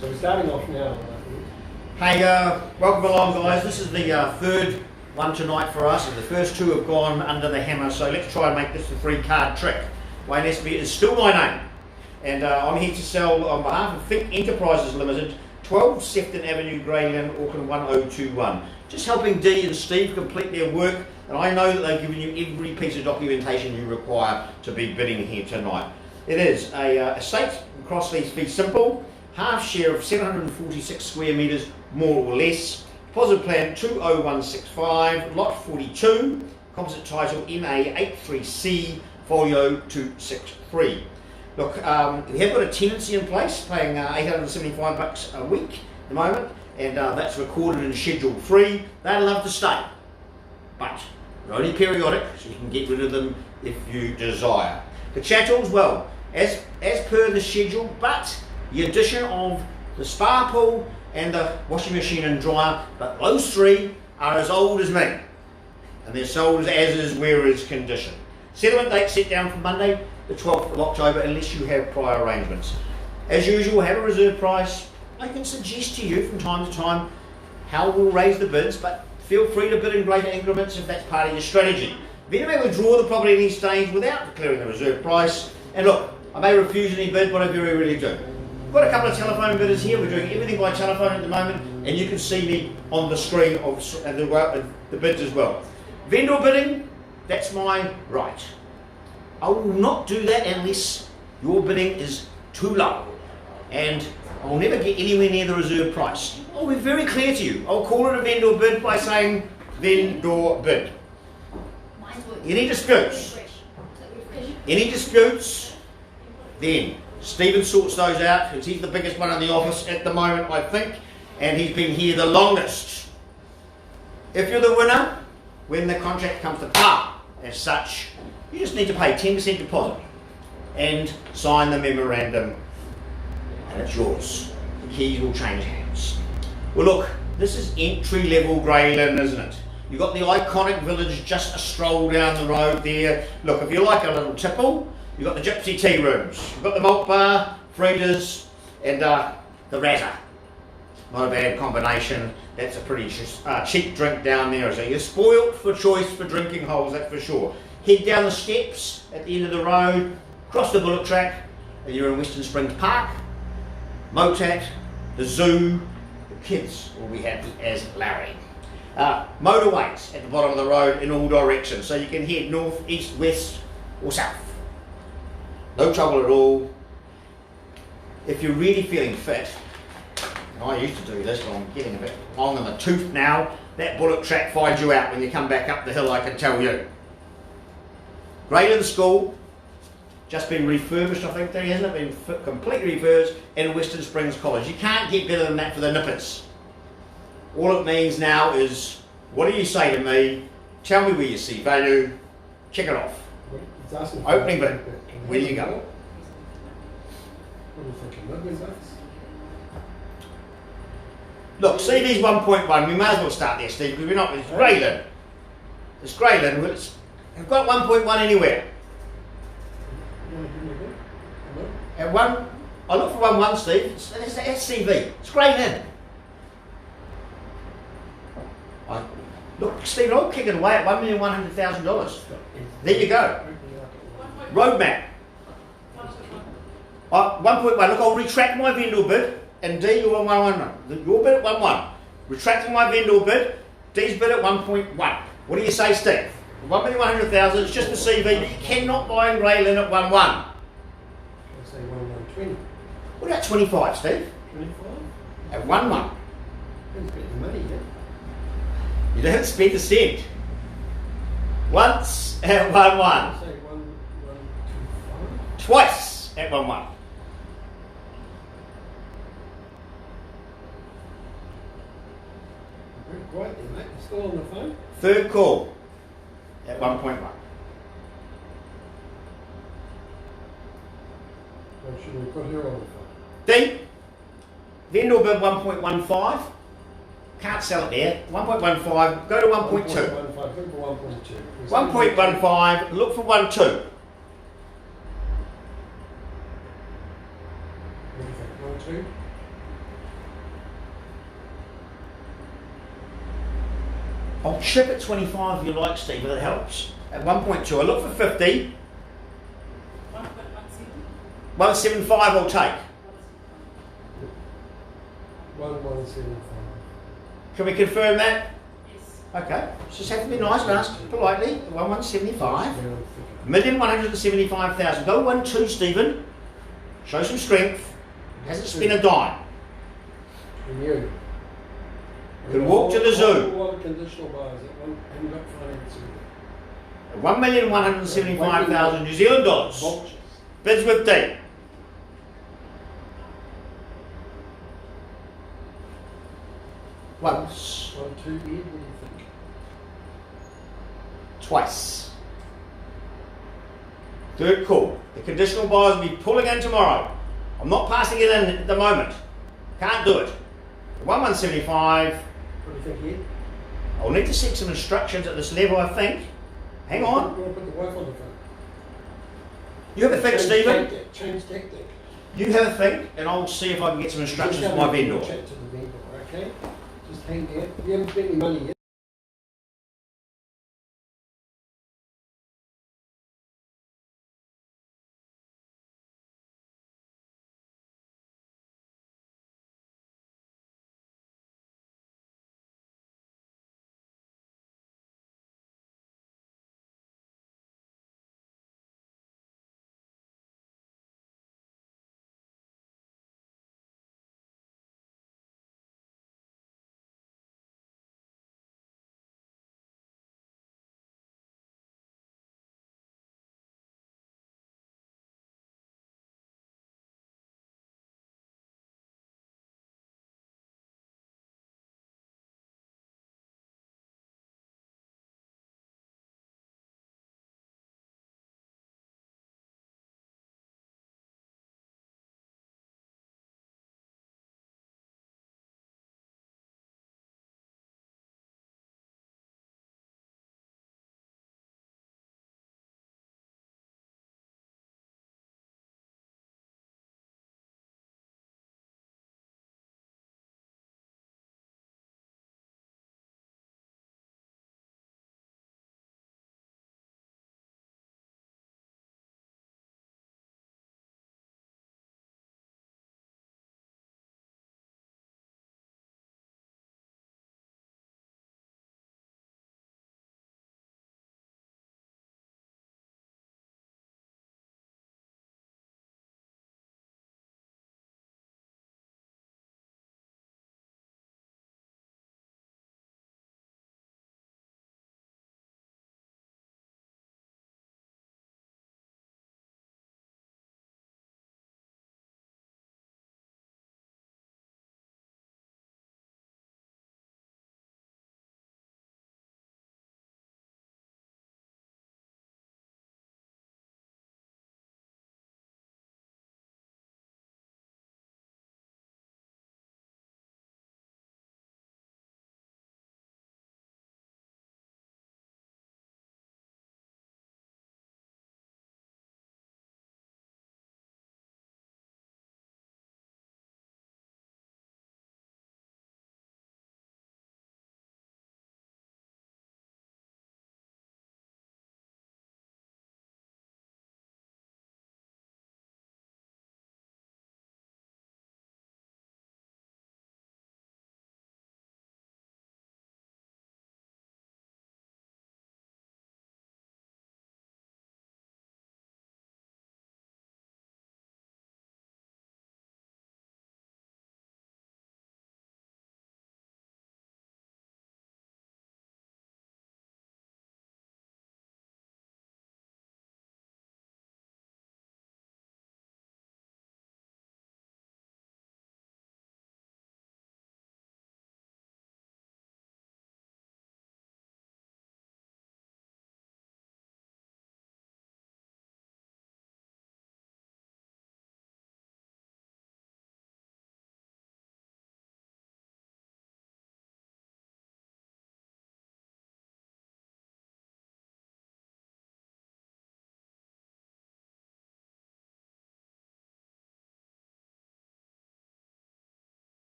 So we're starting off now. Hey, welcome along guys. This is the third one tonight for us, and the first two have gone under the hammer, so let's try and make this a free card trick. Wayne Espy is still my name, and I'm here to sell on behalf of Think Enterprises Limited, 12 Sefton Avenue, Greyland, Auckland 1021. Just helping Dee and Steve complete their work, and I know that they've given you every piece of documentation you require to be bidding here tonight. It is a estate across these fee simple, half share of 746 square metres, more or less. Deposit plan 20165, lot 42, composite title MA83C, folio 263. Look, we have got a tenancy in place, paying $875 a week at the moment, and that's recorded in Schedule 3. They'd love to stay, but they're only periodic, so you can get rid of them if you desire. The chattels, well, as per the schedule, but the addition of the spa pool and the washing machine and dryer, but those three are as old as me, and they're sold as is, where is condition. Settlement date set down for Monday, the 12th of October, unless you have prior arrangements. As usual, have a reserve price. I can suggest to you from time to time how we'll raise the bids, but feel free to bid in greater increments if that's part of your strategy. If you may withdraw the property at any stage without declaring the reserve price, and look, I may refuse any bid, but I very rarely do. We've got a couple of telephone bidders here. We're doing everything by telephone at the moment, and you can see me on the screen of the bids as well. Vendor bidding, that's my right. I will not do that unless your bidding is too low, and I will never get anywhere near the reserve price. I'll be very clear to you. I'll call it a vendor bid by saying vendor bid. Any disputes? Any disputes? Then Stephen sorts those out, because he's the biggest one in the office at the moment, I think, and he's been here the longest. If you're the winner, when the contract comes to par, as such, you just need to pay 10% deposit and sign the memorandum, and it's yours. The keys will change hands. Well look, this is entry-level Greyland, isn't it? You've got the iconic village just a stroll down the road there. Look, if you like a little tipple, you've got the gypsy tea rooms. You've got the malt bar, Frida's, and the Razza. Not a bad combination. That's a pretty cheap drink down there. So you're spoilt for choice for drinking holes, that's for sure. Head down the steps at the end of the road, cross the bullock track, and you're in Western Springs Park, Motat, the zoo. The kids will be happy as Larry. Motorways at the bottom of the road in all directions, so you can head north, east, west, or south. No trouble at all. If you're really feeling fit, and I used to do this, but I'm getting a bit long in the tooth now, that bullock track finds you out when you come back up the hill, I can tell you. Greyland School, just been refurbished, I think, hasn't it? Been completely refurbished, in Western Springs College. You can't get better than that for the nippers. All it means now is, what do you say to me? Tell me where you see value, check it off. Opening bid. Where do you go? What are you thinking? Look, CV's 1.1. We may as well start there, Steve, because we're not. It's Greyland. It's Greyland. We've got 1.1 anywhere. At one, I look for 1.1, Steve. That's CV. It's Greyland. Look, Steve, I'll kick it away at $1,100,000. There you go. Roadmap. 1.1. Look, I'll retract my vendor bid, and D, you're on 1.1. Your bid at 1.1. Retracting my vendor bid, D's bid at 1.1. What do you say, Steve? 1,100,000. It's just a CV, but you cannot buy in Greyland at 1.1. I'd say 1.120. What about 25, Steve? 25? At 1.1. Don't spend the money yet. You don't spend a cent. Once at 1.1. Say 1.125. Twice at 1.1. Very quiet there, mate. You're still on the phone? Third call at 1.1. Or should we put her on the phone? D, vendor bid 1.15. Can't sell it there. 1.15. Go to 1.2. 1.15. Go for 1.2. 1.15. Look for 1.2. What do you think? 1.2? I'll chip at 25 if you like, Steve, if it helps. At 1.2, I look for 50. 175 I'll take. 1175. Can we confirm that? Okay. Just have to be nice and ask politely. 175. 1,175,000. Go 1-2, Stephen. Show some strength. Hasn't spent a dime. And you? Can walk to the zoo. A lot of conditional buyers that haven't got financing. 1,175,000 New Zealand dollars. Vultures. Bids with D. Once. 1, 2, Ed, what do you think? Twice. Third call. The conditional buyers will be pulling in tomorrow. I'm not passing it in at the moment. Can't do it. 1,175. What do you think, Ed? I'll need to seek some instructions at this level, I think. Hang on. You want to put the wife on the phone? You have a think, Stephen. Change tactic. You have a think, and I'll see if I can get some instructions Just from my have a vendor. Chat to the vendor, okay? Just hang there. You haven't spent any money yet.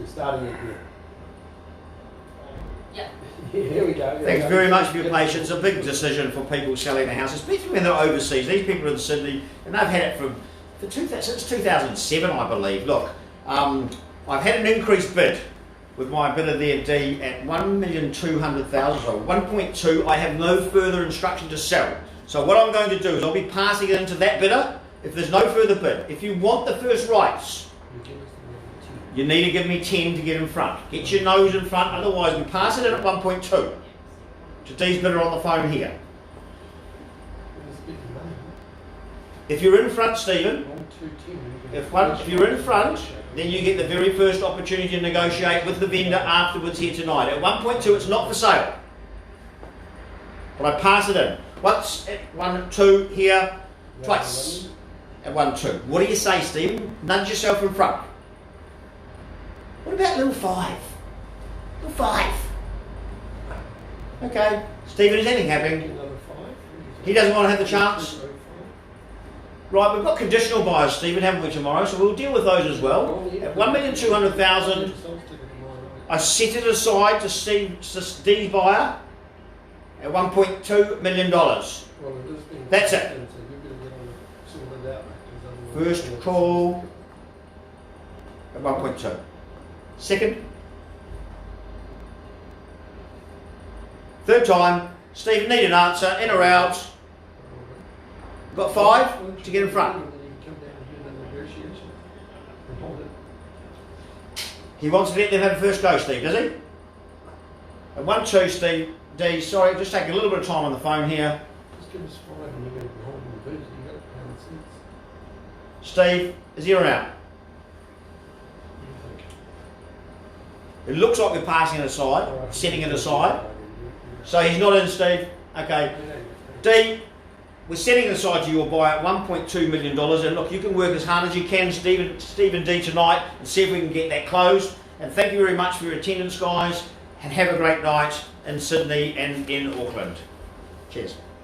We're starting it here. Yeah. Here we go. Thanks very much for your patience. A big decision for people selling a house, especially when they're overseas. These people are in Sydney, and they've had it since 2007, I believe. Look, I've had an increased bid with my bidder there, D, at 1,200,000, so 1.2. I have no further instruction to sell. So what I'm going to do is I'll be passing it into that bidder if there's no further bid. If you want the first rights, you need to give me 10 to get in front. Get your nose in front, otherwise we pass it in at 1.2. To D's bidder on the phone here. If you're in front, Stephen, if you're in front, then you get the very first opportunity to negotiate with the vendor afterwards here tonight. At 1.2, it's not for sale. But I pass it in. Once at 1.2 here, twice at 1.2. What do you say, Stephen? Nudge yourself in front. What about little 5? Little 5. Okay. Stephen, is anything happening? He doesn't want to have the chance? Right, we've got conditional buyers, Stephen, haven't we, tomorrow? So we'll deal with those as well. At 1,200,000, I set it aside to D's buyer at $1.2 million. That's it. First call at 1.2. Second. Third time. Stephen, need an answer, in or out? Got 5 to get in front. He wants to let them have a first go, Steve, does he? At 1.2, Steve, D, sorry, just taking a little bit of time on the phone here. Just give us 5 and you're going to be holding the boots. You've got to pay the seats. Steve, is he or out? It looks like we're passing it aside, setting it aside. So he's not in, Steve. Okay. D, we're setting it aside to your buy at $1.2 million. And look, you can work as hard as you can, Stephen D, tonight, and see if we can get that closed. And thank you very much for your attendance, guys. And have a great night in Sydney and in Auckland. Cheers.